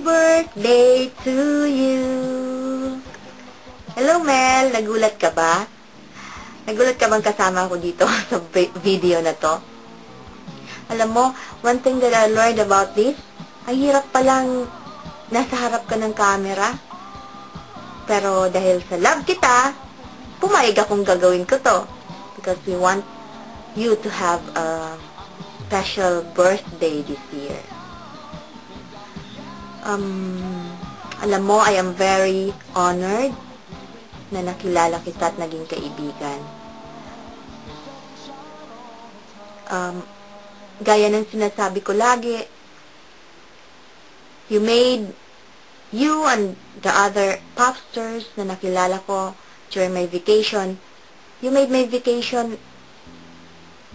birthday to you! Hello, Mel! Nagulat ka ba? Nagulat ka bang kasama ako dito sa video na to? Alam mo, one thing that I learned about this, ang hirap palang nasa harap ka ng camera. Pero dahil sa love kita, pumayag akong gagawin ko to. Because we want you to have a special birthday this year. Alam mo, I am very honored na nakilala kita at naging kaibigan. Gaya ng sinasabi ko lagi, you and the other popsters na nakilala ko during my vacation, you made my vacation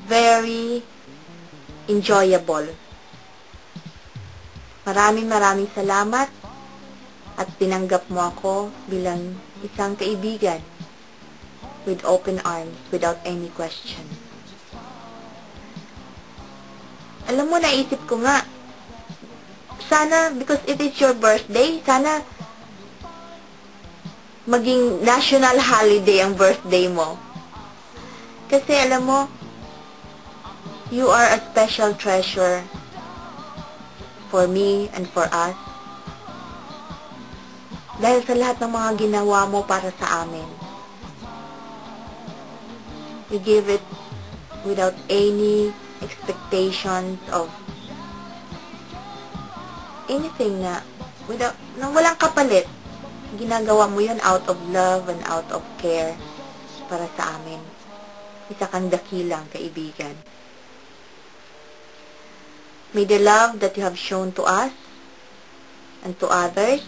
very enjoyable. Maraming salamat at tinanggap mo ako bilang isang kaibigan with open arms, without any question. Alam mo, naisip ko nga, sana, because it is your birthday, sana maging national holiday ang birthday mo. Kasi alam mo, you are a special treasure for me and for us. Dahil sa lahat ng mga ginawa mo para sa amin. You give it without any expectations of anything na walang kapalit. Ginagawa mo yun out of love and out of care para sa amin. Isa kang dakilang kaibigan. May the love that you have shown to us and to others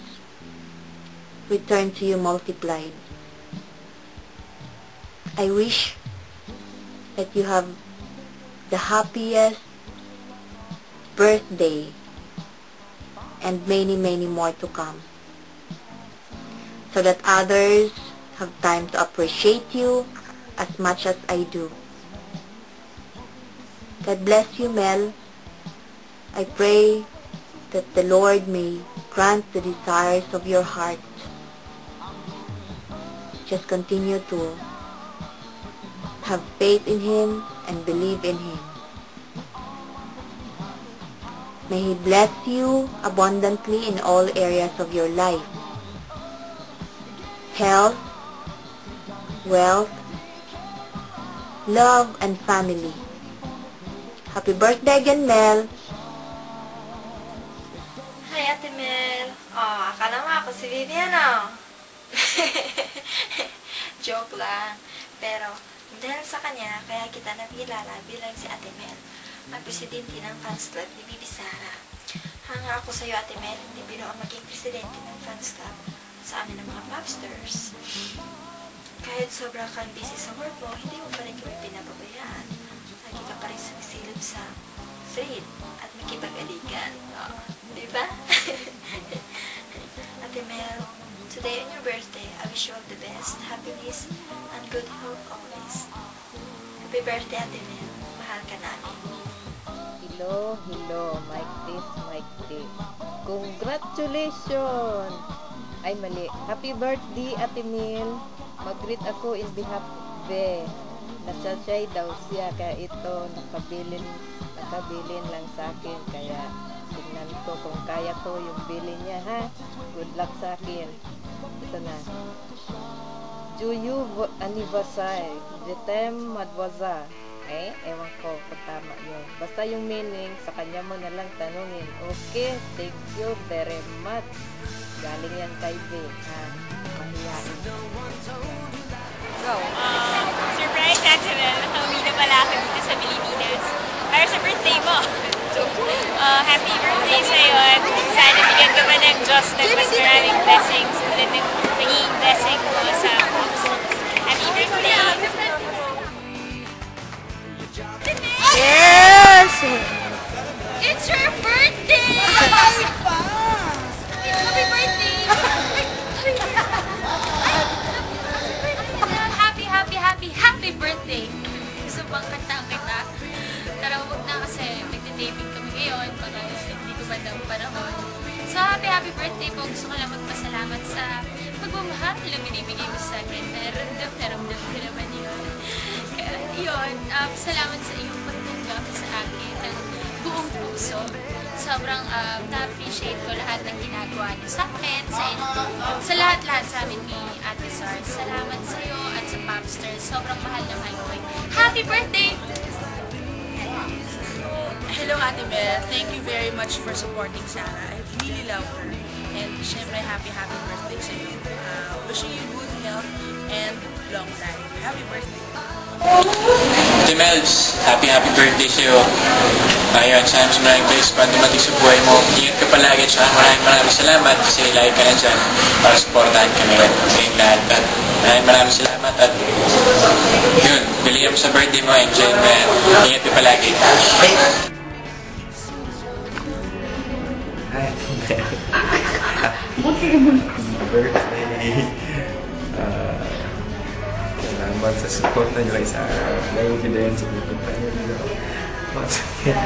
return to you multiplied. I wish that you have the happiest birthday and many more to come, so that others have time to appreciate you as much as I do. God bless you, Mel. I pray that the Lord may grant the desires of your heart. Just continue to have faith in Him and believe in Him. May He bless you abundantly in all areas of your life. Health, wealth, love, and family. Happy birthday again, Mel! Hi, Ate Mel. Akala mo ako si Viviana. Joke lang. Pero, dahil sa kanya, kaya kita nakilala bilang si Ate Mel, ang presidente ng fans club ni Bibi Sara. Hanga ako sa'yo, Ate Mel, hindi binuang maging presidente ng fans club sa amin ng mga popsters. Kahit sobra kang busy sa work mo, hindi mo pa rin kami pinababayaan. Lagi ka pa rin sumisilip sa street at makipag-aligan. Diba? Ate Mel, today on your birthday, I wish you all the best, happiness, and good health always. Happy birthday, Ate Mel. Mahal ka namin. Hello, Mike this. Congratulations! Ay, mali. Happy birthday, Ate Mel. Mag-greet ako in behalf of Be. Nasasay daw siya, kaya ito, nakabilin lang sa akin, kaya tingnan ko kung kaya ko yung bili niya, ha? Good luck sa akin. Ito na. Joyeux anniversaire. Je t'aime, mademoiselle. Ewan ko kung tama yun. Basta yung meaning, sa kanya mo na lang tanungin. Okay, thank you very much. Galing yan kay B, ha? Mahihain. Go. Surprise, Ate Mel. Nakauwi na pala ako dito sa Pilipinas. Para sa birthday mo. Happy birthday sa'yo at sana bigyan ka pa ng Diyos ng mas maraming blessings tulad ng naging blessing mo sa Pops. Happy birthday! Yes! It's your birthday! Happy birthday! Happy birthday! Gusto bang kantaan kita? Tara, huwag na kasi magte-taping kami ngayon para hindi ko ba daw panahon. So, birthday po, gusto ko lang magpasalamat sa pagmamahal na binibigay mo sa akin. Naramdam ko naman yun. Kaya yun, salamat sa iyong pagtanggap sa akin ng buong puso. Sobrang na-appreciate ko lahat ng ginagawa niyo sa akin, sa lahat-lahat sa amin ni Ate Sar. Salamat sa iyo at sa Popsters. Sobrang mahal na mahal ko. Happy birthday! Hello Ate Mel, thank you very much for supporting Sarah. I really love her. And syempre, happy birthday sa iyo. Wishing you good health and long life. Happy birthday! Ate Mels, happy birthday sa iyo. Ayun, sana mas maraming bless pa dumating sa buhay mo. Ingat ka palagi at saka maraming salamat kasi lagi ka na dyan para supportahan kami at kayong lahat. At maraming salamat at yun, bigyan mo sa birthday mo, enjoy mo yan. Ingat ka palagi. Birthday. Salamat sa support na nyo kay Sarah. Thank you din sa pupunta nyo. Once again.